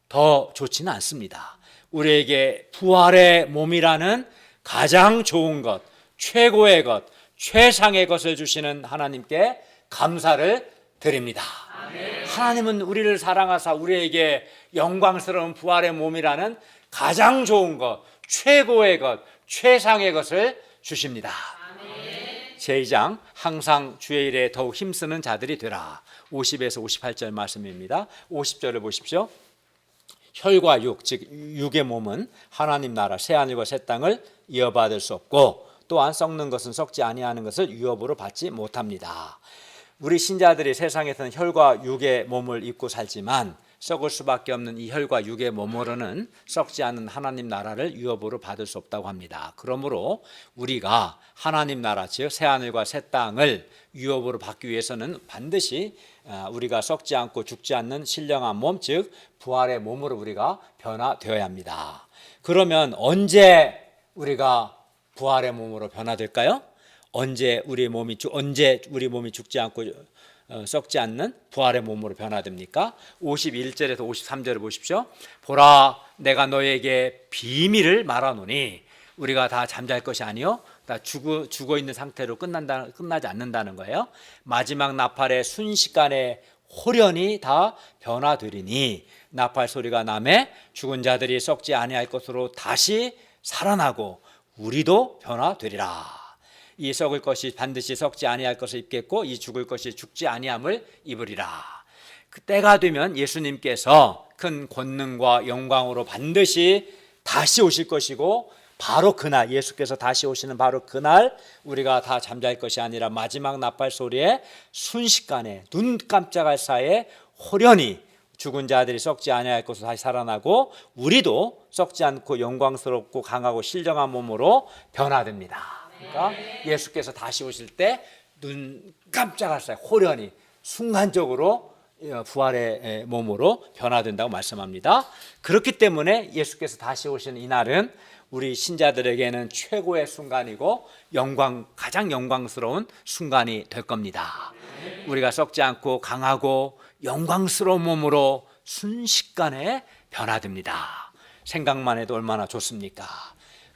[SPEAKER 1] 더 좋지는 않습니다. 우리에게 부활의 몸이라는 가장 좋은 것, 최고의 것, 최상의 것을 주시는 하나님께 감사를 드립니다. 아멘. 하나님은 우리를 사랑하사 우리에게 영광스러운 부활의 몸이라는 가장 좋은 것, 최고의 것, 최상의 것을 주십니다. 아멘. 제2장 항상 주의 일에 더욱 힘쓰는 자들이 되라. 50에서 58절 말씀입니다. 50절을 보십시오. 혈과 육, 즉 육의 몸은 하나님 나라 새 하늘과 새 땅을 이어받을 수 없고 또한 썩는 것은 썩지 아니하는 것을 유업으로 받지 못합니다. 우리 신자들이 세상에서는 혈과 육의 몸을 입고 살지만 썩을 수밖에 없는 이 혈과 육의 몸으로는 썩지 않은 하나님 나라를 유업으로 받을 수 없다고 합니다. 그러므로 우리가 하나님 나라 즉 새하늘과 새 땅을 유업으로 받기 위해서는 반드시 우리가 썩지 않고 죽지 않는 신령한 몸 즉 부활의 몸으로 우리가 변화되어야 합니다. 그러면 언제 우리가 부활의 몸으로 변화될까요? 언제 우리 몸이 죽지 않고 썩지 않는 부활의 몸으로 변화됩니까? 51절에서 53절을 보십시오. 보라 내가 너에게 비밀을 말하노니 우리가 다 잠잘 것이 아니요 다 죽어 있는 상태로 끝나지 않는다는 거예요. 마지막 나팔의 순식간에 홀연히 다 변화되리니 나팔 소리가 나매 죽은 자들이 썩지 아니할 것으로 다시 살아나고 우리도 변화되리라. 이 썩을 것이 반드시 썩지 아니할 것을 입겠고 이 죽을 것이 죽지 아니함을 입으리라. 그 때가 되면 예수님께서 큰 권능과 영광으로 반드시 다시 오실 것이고 바로 그날 예수께서 다시 오시는 바로 그날 우리가 다 잠잘 것이 아니라 마지막 나팔 소리에 순식간에 눈 깜짝할 사이에 홀연히 죽은 자들이 썩지 아니할 것으로 다시 살아나고 우리도 썩지 않고 영광스럽고 강하고 신령한 몸으로 변화됩니다. 그러니까 예수께서 다시 오실 때 눈 깜짝할 사이 홀연히 순간적으로 부활의 몸으로 변화된다고 말씀합니다. 그렇기 때문에 예수께서 다시 오시는 이날은 우리 신자들에게는 최고의 순간이고 가장 영광스러운 순간이 될 겁니다. 우리가 썩지 않고 강하고 영광스러운 몸으로 순식간에 변화됩니다. 생각만 해도 얼마나 좋습니까?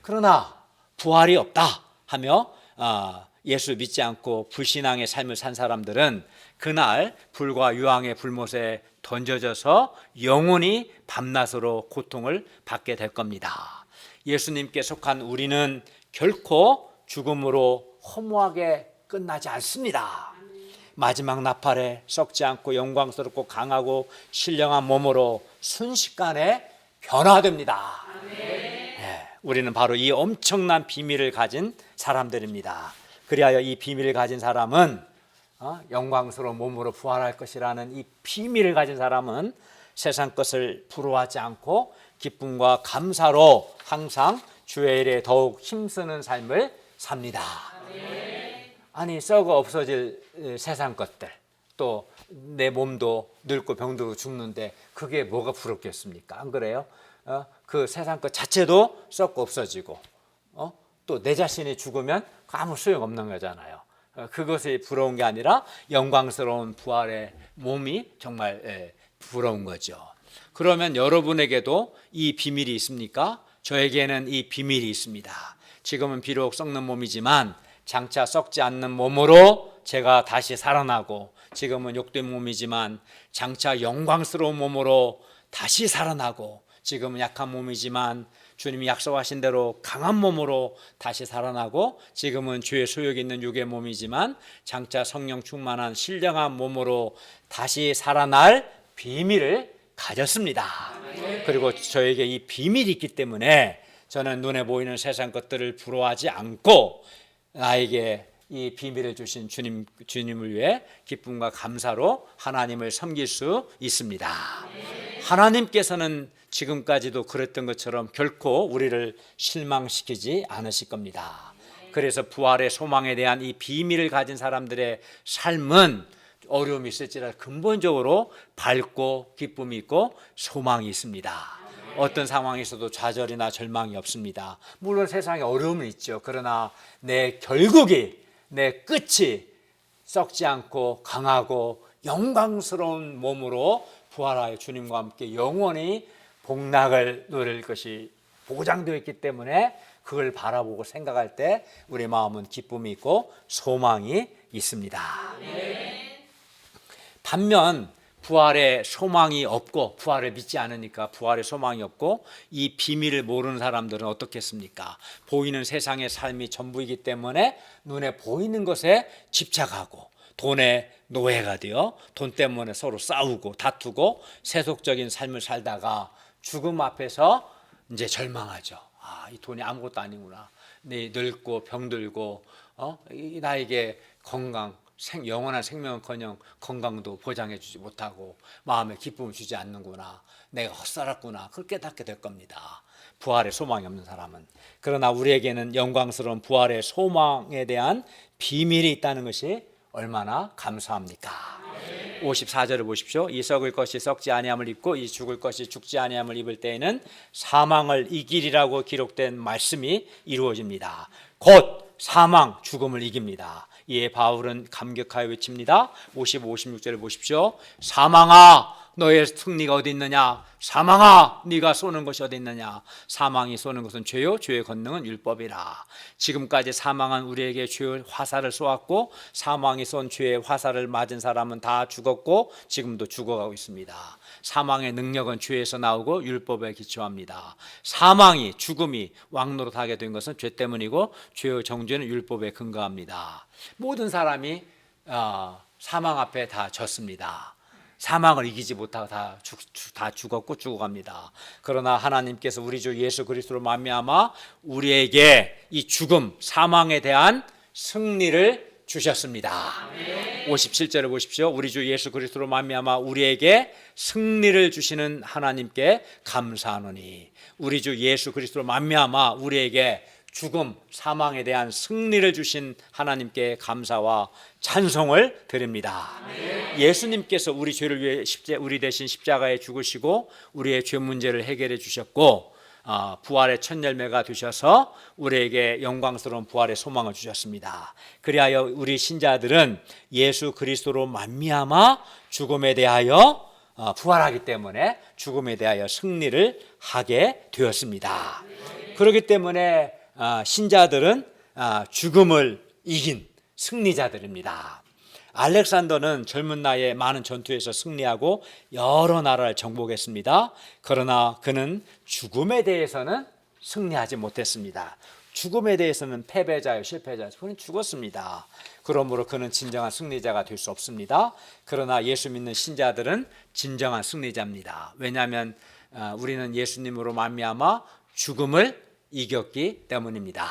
[SPEAKER 1] 그러나 부활이 없다 하며 예수 믿지 않고 불신앙의 삶을 산 사람들은 그날 불과 유황의 불못에 던져져서 영원히 밤낮으로 고통을 받게 될 겁니다. 예수님께 속한 우리는 결코 죽음으로 허무하게 끝나지 않습니다. 마지막 나팔에 썩지 않고 영광스럽고 강하고 신령한 몸으로 순식간에 변화됩니다. 우리는 바로 이 엄청난 비밀을 가진 사람들입니다. 그리하여 이 비밀을 가진 사람은 영광스러운 몸으로 부활할 것이라는 이 비밀을 가진 사람은 세상 것을 부러워하지 않고 기쁨과 감사로 항상 주의 일에 더욱 힘쓰는 삶을 삽니다. 아니 썩어 없어질 세상 것들 또 내 몸도 늙고 병들고 죽는데 그게 뭐가 부럽겠습니까? 안 그래요? 그 세상 것 자체도 썩고 없어지고 또 내 자신이 죽으면 아무 소용없는 거잖아요. 그것이 부러운 게 아니라 영광스러운 부활의 몸이 정말 부러운 거죠. 그러면 여러분에게도 이 비밀이 있습니까? 저에게는 이 비밀이 있습니다. 지금은 비록 썩는 몸이지만 장차 썩지 않는 몸으로 제가 다시 살아나고 지금은 욕된 몸이지만 장차 영광스러운 몸으로 다시 살아나고 지금은 약한 몸이지만 주님이 약속하신 대로 강한 몸으로 다시 살아나고 지금은 죄의 소욕이 있는 육의 몸이지만 장차 성령 충만한 신령한 몸으로 다시 살아날 비밀을 가졌습니다. 그리고 저에게 이 비밀이 있기 때문에 저는 눈에 보이는 세상 것들을 부러워하지 않고 나에게 이 비밀을 주신 주님을 위해 기쁨과 감사로 하나님을 섬길 수 있습니다. 하나님께서는 지금까지도 그랬던 것처럼 결코 우리를 실망시키지 않으실 겁니다. 그래서 부활의 소망에 대한 이 비밀을 가진 사람들의 삶은 어려움이 있을지라도 근본적으로 밝고 기쁨이 있고 소망이 있습니다. 어떤 상황에서도 좌절이나 절망이 없습니다. 물론 세상에 어려움은 있죠. 그러나 내 결국이, 내 끝이 썩지 않고 강하고 영광스러운 몸으로 부활하여 주님과 함께 영원히 복락을 누릴 것이 보장되어 있기 때문에 그걸 바라보고 생각할 때 우리 마음은 기쁨이 있고 소망이 있습니다. 반면 부활의 소망이 없고 부활을 믿지 않으니까 부활의 소망이 없고 이 비밀을 모르는 사람들은 어떻겠습니까? 보이는 세상의 삶이 전부이기 때문에 눈에 보이는 것에 집착하고 돈의 노예가 되어 돈 때문에 서로 싸우고 다투고 세속적인 삶을 살다가 죽음 앞에서 이제 절망하죠. 이 돈이 아무것도 아니구나. 내 늙고 병들고 나에게 건강, 영원한 생명은커녕 건강도 보장해주지 못하고 마음에 기쁨을 주지 않는구나. 내가 헛살았구나. 그걸 깨닫게 될 겁니다. 부활의 소망이 없는 사람은. 그러나 우리에게는 영광스러운 부활의 소망에 대한 비밀이 있다는 것이 얼마나 감사합니까? 54절을 보십시오. 이 썩을 것이 썩지 아니함을 입고 이 죽을 것이 죽지 아니함을 입을 때에는 사망을 이기리라고 기록된 말씀이 이루어집니다. 곧 사망, 죽음을 이깁니다. 이에 바울은 감격하여 외칩니다. 55, 56절을 보십시오. 사망아, 너의 승리가 어디 있느냐? 사망아, 네가 쏘는 것이 어디 있느냐? 사망이 쏘는 것은 죄요, 죄의 권능은 율법이라. 지금까지 사망은 우리에게 죄의 화살을 쏘았고 사망이 쏜 죄의 화살을 맞은 사람은 다 죽었고 지금도 죽어가고 있습니다. 사망의 능력은 죄에서 나오고 율법에 기초합니다. 사망이, 죽음이 왕노릇하게 된 것은 죄 때문이고 죄의 정죄는 율법에 근거합니다. 모든 사람이 사망 앞에 다 졌습니다. 사망을 이기지 못하고 다 죽었고 죽어갑니다. 그러나 하나님께서 우리 주 예수 그리스도로 말미암아 우리에게 이 죽음, 사망에 대한 승리를 주셨습니다. 57절을 보십시오. 우리 주 예수 그리스도로 말미암아 우리에게 승리를 주시는 하나님께 감사하노니. 우리 주 예수 그리스도로 말미암아 우리에게 죽음, 사망에 대한 승리를 주신 하나님께 감사와 찬송을 드립니다. 예수님께서 우리 죄를 위해 우리 대신 십자가에 죽으시고 우리의 죄 문제를 해결해 주셨고 부활의 첫 열매가 되셔서 우리에게 영광스러운 부활의 소망을 주셨습니다. 그리하여 우리 신자들은 예수 그리스도로 말미암아 죽음에 대하여 부활하기 때문에 죽음에 대하여 승리를 하게 되었습니다. 그렇기 때문에 신자들은 죽음을 이긴 승리자들입니다. 알렉산더는 젊은 나이에 많은 전투에서 승리하고 여러 나라를 정복했습니다. 그러나 그는 죽음에 대해서는 승리하지 못했습니다. 죽음에 대해서는 패배자요, 실패자요. 그는 죽었습니다. 그러므로 그는 진정한 승리자가 될 수 없습니다. 그러나 예수 믿는 신자들은 진정한 승리자입니다. 왜냐하면 우리는 예수님으로 말미암아 죽음을 이겼기 때문입니다.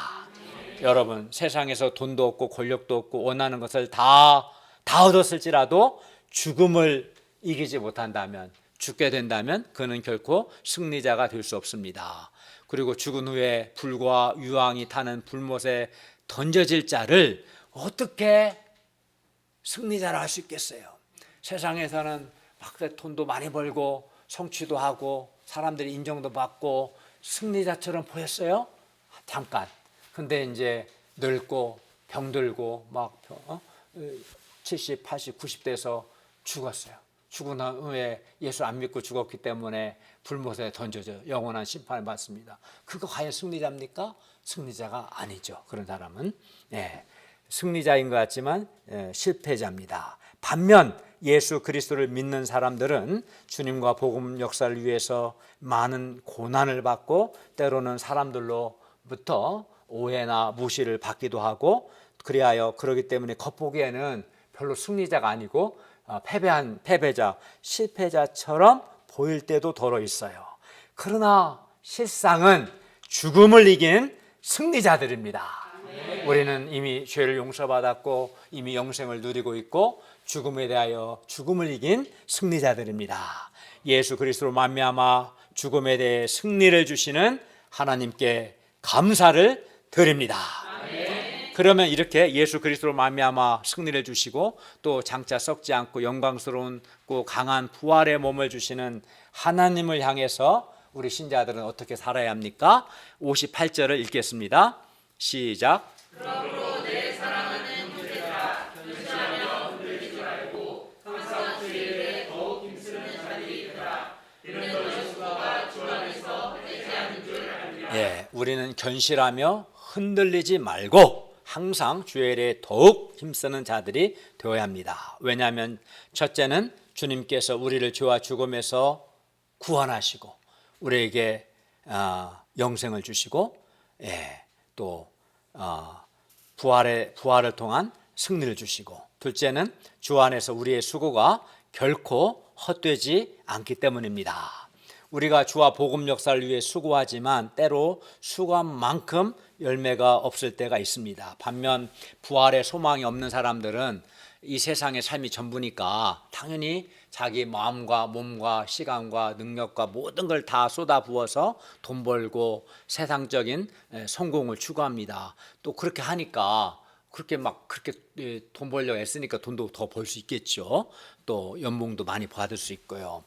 [SPEAKER 1] 여러분, 세상에서 돈도 없고 권력도 없고 원하는 것을 다 얻었을지라도 죽음을 이기지 못한다면, 죽게 된다면 그는 결코 승리자가 될 수 없습니다. 그리고 죽은 후에 불과 유황이 타는 불못에 던져질 자를 어떻게 승리자라 할 수 있겠어요? 세상에서는 막 돈도 많이 벌고 성취도 하고 사람들이 인정도 받고 승리자처럼 보였어요? 잠깐. 근데 이제 늙고 병들고 막 70, 80, 90대에서 죽었어요. 죽은 후에 예수 안 믿고 죽었기 때문에 불못에 던져져 영원한 심판을 받습니다. 그거 과연 승리자입니까? 승리자가 아니죠. 그런 사람은 승리자인 것 같지만 실패자입니다. 반면 예수 그리스도를 믿는 사람들은 주님과 복음 역사를 위해서 많은 고난을 받고 때로는 사람들로부터 오해나 무시를 받기도 하고 그러기 때문에 겉보기에는 별로 승리자가 아니고 패배자, 실패자처럼 보일 때도 더러 있어요. 그러나 실상은 죽음을 이긴 승리자들입니다. 우리는 이미 죄를 용서받았고 이미 영생을 누리고 있고 죽음에 대하여 죽음을 이긴 승리자들입니다. 예수 그리스도로 말미암아 죽음에 대해 승리를 주시는 하나님께 감사를 드립니다. 그러면 이렇게 예수 그리스도로 말미암아 승리를 주시고 또 장차 썩지 않고 영광스러운 강한 부활의 몸을 주시는 하나님을 향해서 우리 신자들은 어떻게 살아야 합니까? 58절을 읽겠습니다. 시작.
[SPEAKER 2] 그러므로 내 사랑하는 형제들아, 견실하며 흔들리지 말고 항상 주 일에 더욱 힘쓰는 자들이 있더라. 이는 너희 수고가 주 안에서 헛되지 않는 줄 알리라.
[SPEAKER 1] 예, 우리는 견실하며 흔들리지 말고 항상 주의 일에 더욱 힘쓰는 자들이 되어야 합니다. 왜냐하면 첫째는 주님께서 우리를 죄와 죽음에서 구원하시고 우리에게 영생을 주시고 또 부활을 통한 승리를 주시고, 둘째는 주 안에서 우리의 수고가 결코 헛되지 않기 때문입니다. 우리가 주와 복음 역사를 위해 수고하지만 때로 수고한 만큼 열매가 없을 때가 있습니다. 반면 부활의 소망이 없는 사람들은 이 세상의 삶이 전부니까 당연히 자기 마음과 몸과 시간과 능력과 모든 걸 다 쏟아부어서 돈 벌고 세상적인 성공을 추구합니다. 또 그렇게 하니까 그렇게 돈 벌려고 애쓰니까 돈도 더 벌 수 있겠죠. 또 연봉도 많이 받을 수 있고요.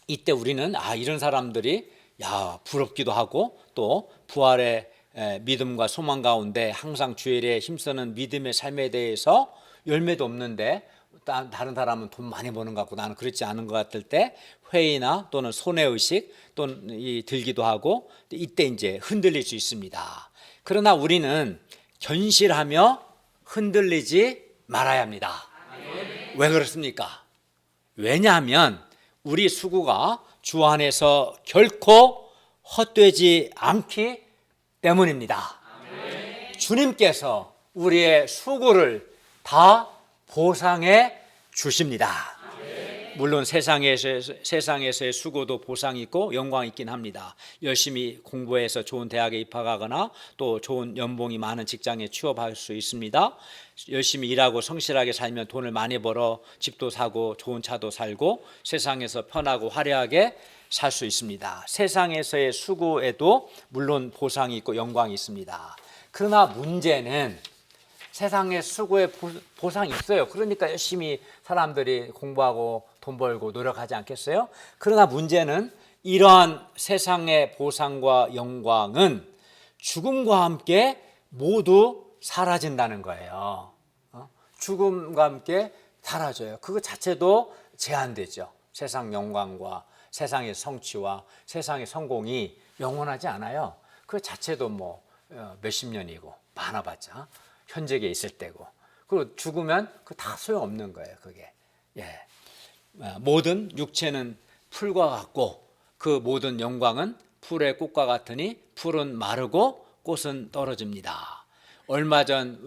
[SPEAKER 1] 이때 우리는 이런 사람들이 부럽기도 하고 또 부활의 믿음과 소망 가운데 항상 주의 일에 힘쓰는 믿음의 삶에 대해서 열매도 없는데 다른 사람은 돈 많이 버는 것 같고 나는 그렇지 않은 것 같을 때 회의나 또는 손해의식 또는 들기도 하고, 이때 이제 흔들릴 수 있습니다. 그러나 우리는 견실하며 흔들리지 말아야 합니다. 왜 그렇습니까? 왜냐하면 우리 수고가 주 안에서 결코 헛되지 않기 때문입니다. 주님께서 우리의 수고를 다 보상해 주십니다. 물론 세상에서의 수고도 보상이 있고 영광이 있긴 합니다. 열심히 공부해서 좋은 대학에 입학하거나 또 좋은 연봉이 많은 직장에 취업할 수 있습니다. 열심히 일하고 성실하게 살면 돈을 많이 벌어 집도 사고 좋은 차도 살고 세상에서 편하고 화려하게 살 수 있습니다. 세상에서의 수고에도 물론 보상이 있고 영광이 있습니다. 그러나 문제는 세상의 수고에 보상이 있어요. 그러니까 열심히 사람들이 공부하고 돈 벌고 노력하지 않겠어요? 그러나 문제는 이러한 세상의 보상과 영광은 죽음과 함께 모두 사라진다는 거예요. 죽음과 함께 사라져요. 그거 자체도 제한되죠. 세상 영광과 세상의 성취와 세상의 성공이 영원하지 않아요. 그 자체도 몇십 년이고 많아봤자 현재에 있을 때고, 그리고 죽으면 그 다 소용없는 거예요. 그게 모든 육체는 풀과 같고 그 모든 영광은 풀의 꽃과 같으니 풀은 마르고 꽃은 떨어집니다. 얼마 전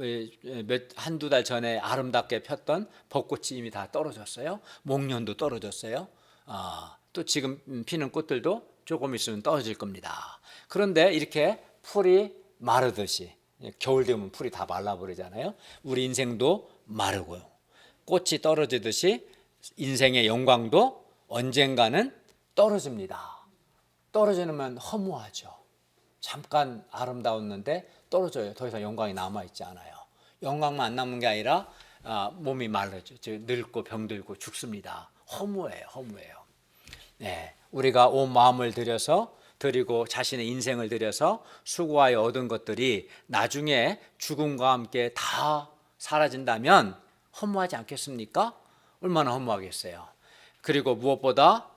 [SPEAKER 1] 한두 달 전에 아름답게 폈던 벚꽃이 이미 다 떨어졌어요. 목련도 떨어졌어요. 또 지금 피는 꽃들도 조금 있으면 떨어질 겁니다. 그런데 이렇게 풀이 마르듯이 겨울 되면 풀이 다 말라버리잖아요. 우리 인생도 마르고요. 꽃이 떨어지듯이 인생의 영광도 언젠가는 떨어집니다. 떨어지면 허무하죠. 잠깐 아름다웠는데 떨어져요. 더 이상 영광이 남아있지 않아요. 영광만 안 남은 게 아니라 몸이 말라져, 늙고 병들고 죽습니다. 허무해요. 우리가 온 마음을 드리고 자신의 인생을 들여서 수고하여 얻은 것들이 나중에 죽음과 함께 다 사라진다면 허무하지 않겠습니까? 얼마나 허무하겠어요. 그리고 무엇보다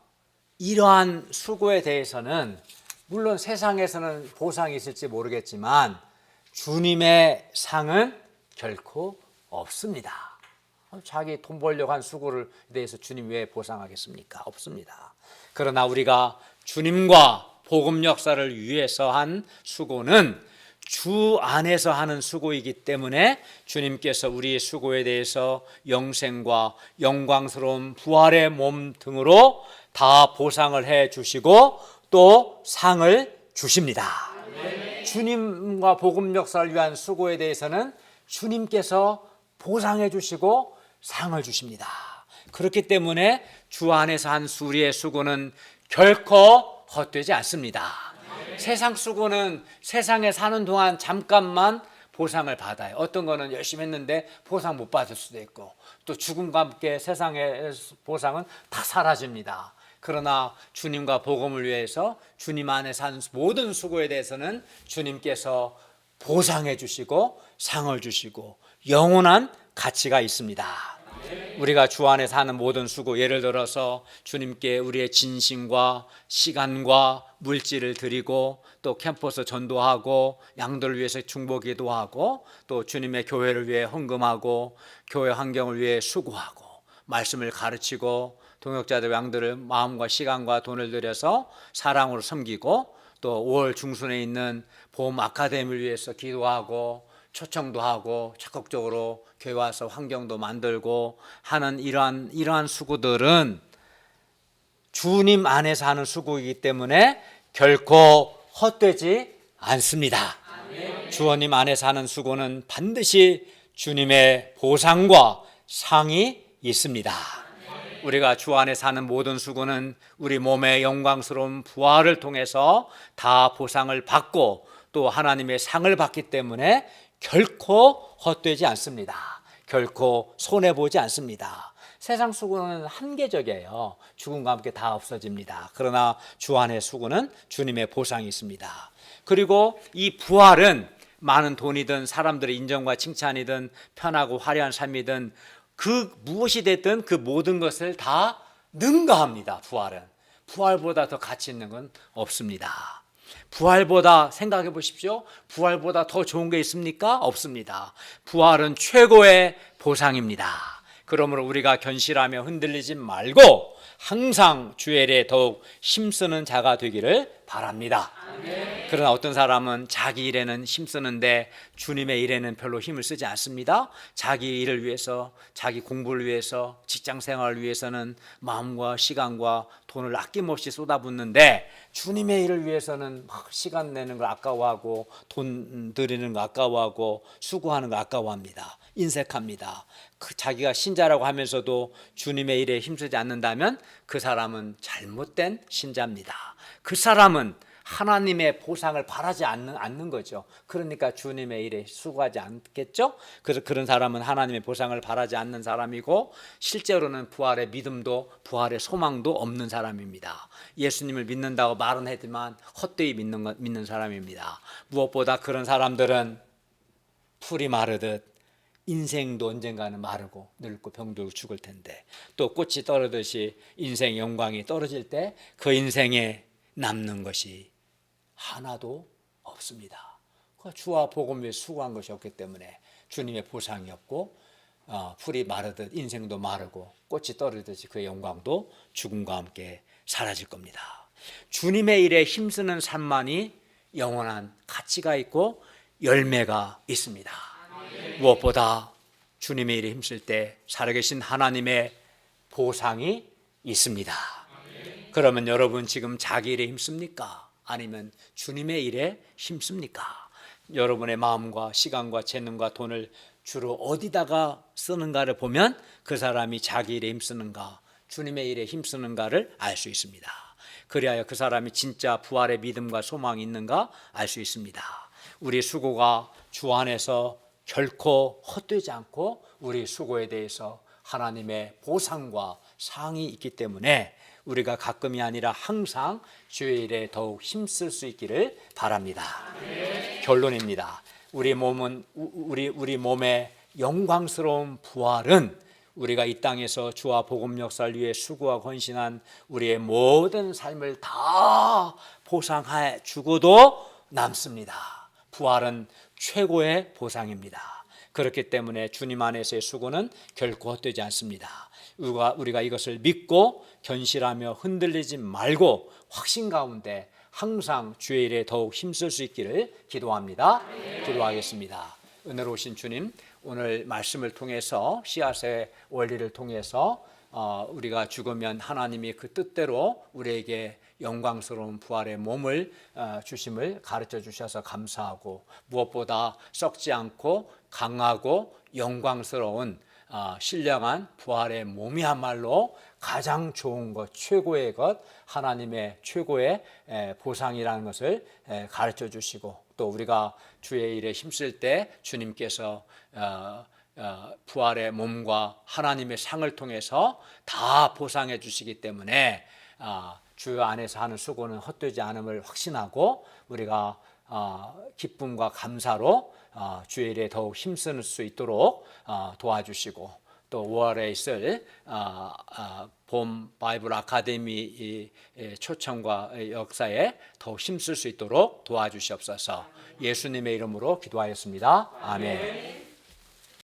[SPEAKER 1] 이러한 수고에 대해서는 물론 세상에서는 보상이 있을지 모르겠지만 주님의 상은 결코 없습니다. 자기 돈 벌려고 한 수고를 대해서 주님 왜 보상하겠습니까? 없습니다. 그러나 우리가 주님과 복음 역사를 위해서 한 수고는 주 안에서 하는 수고이기 때문에 주님께서 우리의 수고에 대해서 영생과 영광스러운 부활의 몸 등으로 다 보상을 해 주시고 또 상을 주십니다. 주님과 복음 역사를 위한 수고에 대해서는 주님께서 보상해 주시고 상을 주십니다. 그렇기 때문에 주 안에서 한 우리의 수고는 결코 헛되지 않습니다. 세상 수고는 세상에 사는 동안 잠깐만 보상을 받아요. 어떤 거는 열심히 했는데 보상 못 받을 수도 있고, 또 죽음과 함께 세상의 보상은 다 사라집니다. 그러나 주님과 복음을 위해서 주님 안에 산 모든 수고에 대해서는 주님께서 보상해 주시고 상을 주시고 영원한 가치가 있습니다. 우리가 주 안에 사는 모든 수고, 예를 들어서 주님께 우리의 진심과 시간과 물질을 드리고, 또 캠퍼스 전도하고, 양들을 위해서 중보기도 하고, 또 주님의 교회를 위해 헌금하고, 교회 환경을 위해 수고하고, 말씀을 가르치고, 동역자들 양들을 마음과 시간과 돈을 들여서 사랑으로 섬기고, 또 5월 중순에 있는 보험 아카데미를 위해서 기도하고 초청도 하고 적극적으로 교회 와서 환경도 만들고 하는 이러한 수고들은 주님 안에서 하는 수고이기 때문에 결코 헛되지 않습니다. 주님 안에서 하는 수고는 반드시 주님의 보상과 상이 있습니다. 우리가 주 안에 사는 모든 수고는 우리 몸의 영광스러운 부활을 통해서 다 보상을 받고 또 하나님의 상을 받기 때문에 결코 헛되지 않습니다. 결코 손해보지 않습니다. 세상 수고는 한계적이에요. 죽음과 함께 다 없어집니다. 그러나 주 안의 수고는 주님의 보상이 있습니다. 그리고 이 부활은 많은 돈이든 사람들의 인정과 칭찬이든 편하고 화려한 삶이든 그 무엇이 됐든 그 모든 것을 다 능가합니다. 부활은 부활보다 더 가치 있는 건 없습니다. 부활보다, 생각해 보십시오, 부활보다 더 좋은 게 있습니까? 없습니다. 부활은 최고의 보상입니다. 그러므로 우리가 견실하며 흔들리지 말고 항상 주의 일에 더욱 힘쓰는 자가 되기를 바랍니다. 아멘. 그러나 어떤 사람은 자기 일에는 힘쓰는데 주님의 일에는 별로 힘을 쓰지 않습니다. 자기 일을 위해서, 자기 공부를 위해서, 직장 생활을 위해서는 마음과 시간과 돈을 아낌없이 쏟아붓는데 주님의 일을 위해서는 막 시간 내는 걸 아까워하고 돈 들이는 거 아까워하고 수고하는 거 아까워합니다. 인색합니다. 자기가 신자라고 하면서도 주님의 일에 힘쓰지 않는다면 그 사람은 잘못된 신자입니다. 그 사람은 하나님의 보상을 바라지 않는 거죠. 그러니까 주님의 일에 수고하지 않겠죠. 그래서 그런 사람은 하나님의 보상을 바라지 않는 사람이고 실제로는 부활의 믿음도 부활의 소망도 없는 사람입니다. 예수님을 믿는다고 말은 하지만 헛되이 믿는 사람입니다. 무엇보다 그런 사람들은 풀이 마르듯 인생도 언젠가는 마르고 늙고 병들고 죽을 텐데, 또 꽃이 떨어지듯이 인생의 영광이 떨어질 때 그 인생에 남는 것이 하나도 없습니다. 주와 복음 위해 수고한 것이 없기 때문에 주님의 보상이 없고 풀이 마르듯 인생도 마르고 꽃이 떨어지듯이 그의 영광도 죽음과 함께 사라질 겁니다. 주님의 일에 힘쓰는 삶만이 영원한 가치가 있고 열매가 있습니다. 무엇보다 주님의 일에 힘쓸 때 살아계신 하나님의 보상이 있습니다. 그러면 여러분 지금 자기 일에 힘씁니까? 아니면 주님의 일에 힘씁니까? 여러분의 마음과 시간과 재능과 돈을 주로 어디다가 쓰는가를 보면 그 사람이 자기 일에 힘쓰는가, 주님의 일에 힘쓰는가를 알 수 있습니다. 그리하여 그 사람이 진짜 부활의 믿음과 소망이 있는가 알 수 있습니다. 우리 수고가 주 안에서 결코 헛되지 않고 우리 수고에 대해서 하나님의 보상과 상이 있기 때문에 우리가 가끔이 아니라 항상 주의 일에 더욱 힘쓸 수 있기를 바랍니다. 네. 결론입니다. 우리 몸의 영광스러운 부활은 우리가 이 땅에서 주와 복음 역사를 위해 수고하고 헌신한 우리의 모든 삶을 다 보상해 주고도 남습니다. 부활은 최고의 보상입니다. 그렇기 때문에 주님 안에서의 수고는 결코 헛되지 않습니다. 우리가 이것을 믿고 견실하며 흔들리지 말고 확신 가운데 항상 주의 일에 더욱 힘쓸 수 있기를 기도합니다. 기도하겠습니다. 은혜로우신 주님, 오늘 말씀을 통해서 씨앗의 원리를 통해서 우리가 죽으면 하나님이 그 뜻대로 우리에게 영광스러운 부활의 몸을 주심을 가르쳐 주셔서 감사하고, 무엇보다 썩지 않고 강하고 영광스러운 신령한 부활의 몸이야말로 가장 좋은 것, 최고의 것, 하나님의 최고의 보상이라는 것을 가르쳐 주시고, 또 우리가 주의 일에 힘쓸 때 주님께서 부활의 몸과 하나님의 상을 통해서 다 보상해 주시기 때문에 주 안에서 하는 수고는 헛되지 않음을 확신하고, 우리가 기쁨과 감사로 주의 일에 더욱 힘쓸 수 있도록 도와주시고, 또 5월에 있을 봄 바이블 아카데미 초청과 역사에 더욱 힘쓸 수 있도록 도와주시옵소서. 예수님의 이름으로 기도하였습니다. 아멘.